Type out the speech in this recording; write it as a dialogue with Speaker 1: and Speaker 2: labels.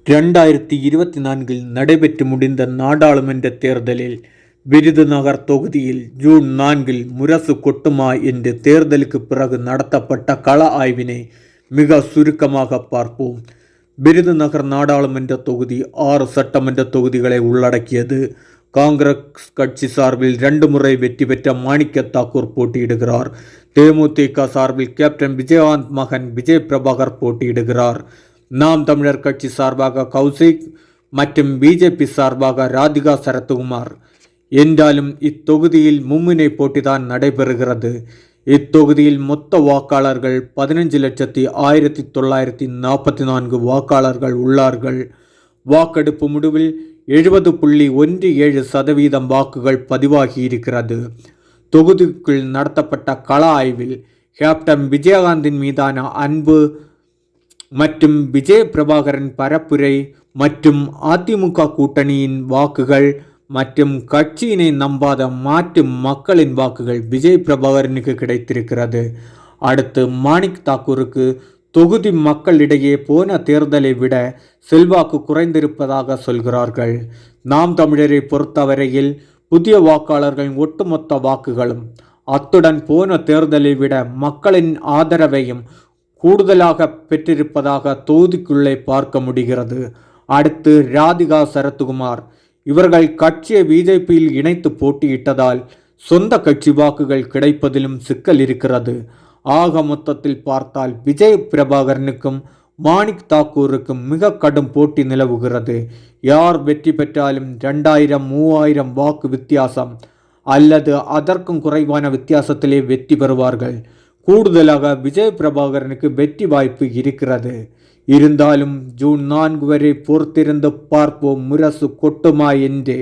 Speaker 1: 2024 நடைபெற்று முடிந்த நாடாளுமன்ற தேர்தலில் விருதுநகர் தொகுதியில் ஜூன் 4 முரசு கொட்டுமா என்று தேர்தலுக்கு பிறகு நடத்தப்பட்ட கள ஆய்வினை மிக சுருக்கமாக பார்ப்போம். விருதுநகர் நாடாளுமன்ற தொகுதி 6 சட்டமன்ற தொகுதிகளை உள்ளடக்கியது. காங்கிரஸ் கட்சி சார்பில் 2 முறை வெற்றி பெற்ற மாணிக்க தாக்கூர் போட்டியிடுகிறார். தேமுதிக சார்பில் கேப்டன் விஜயகாந்த் மகன் விஜய் பிரபாகர் போட்டியிடுகிறார். நாம் தமிழர் கட்சி சார்பாக கௌசிக் மற்றும் பிஜேபி சார்பாக ராதிகா சரத்குமார். என்றாலும் இத்தொகுதியில் மும்முனை போட்டிதான் நடைபெறுகிறது. இத்தொகுதியில் மொத்த வாக்காளர்கள் 15,1944 வாக்காளர்கள் உள்ளார்கள். வாக்கெடுப்பு முடிவில் 70.17% வாக்குகள் பதிவாகியிருக்கிறது. தொகுதிக்குள் நடத்தப்பட்ட கள ஆய்வில் கேப்டன் விஜயகாந்தின் மீதான அன்பு மற்றும் விஜய் பிரபாகரன் பரப்புரை மற்றும் அதிமுக கூட்டணியின் வாக்குகள் மற்றும் கட்சியினை நம்பாத மாற்று மக்களின் வாக்குகள் விஜய் பிரபாகரனுக்கு கிடைத்திருக்கிறது. அடுத்து மாணிக் தாக்கூருக்கு தொகுதி மக்களிடையே போன தேர்தலை விட செல்வாக்கு குறைந்திருப்பதாக சொல்கிறார்கள். நாம் தமிழரை பொறுத்தவரையில் புதிய வாக்காளர்களின் ஒட்டுமொத்த வாக்குகளும் அத்துடன் போன தேர்தலை விட மக்களின் ஆதரவையும் கூடுதலாக பெற்றிருப்பதாக தொகுதிக்குள்ளே பார்க்க முடிகிறது. அடுத்து ராதிகா சரத்குமார். இவர்கள் கட்சியை பிஜேபியில் இணைத்து போட்டியிட்டதால் சொந்த கட்சி வாக்குகள் கிடைப்பதிலும் சிக்கல் இருக்கிறது. ஆக மொத்தத்தில் பார்த்தால் விஜய் பிரபாகரனுக்கும் மாணிக் தாக்கூருக்கும் மிக கடும் போட்டி நிலவுகிறது. யார் வெற்றி பெற்றாலும் 2000-3000 வாக்கு வித்தியாசம் அல்லது அதற்கும் குறைவான வித்தியாசத்திலே வெற்றி பெறுவார்கள். கூடுதலாக விஜய் பிரபாகரனுக்கு வெற்றி வாய்ப்பு இருக்கிறது. இருந்தாலும் ஜூன் 4 வரை பொறுத்திருந்து பார்ப்போம் முரசு கொட்டுமா என்றே.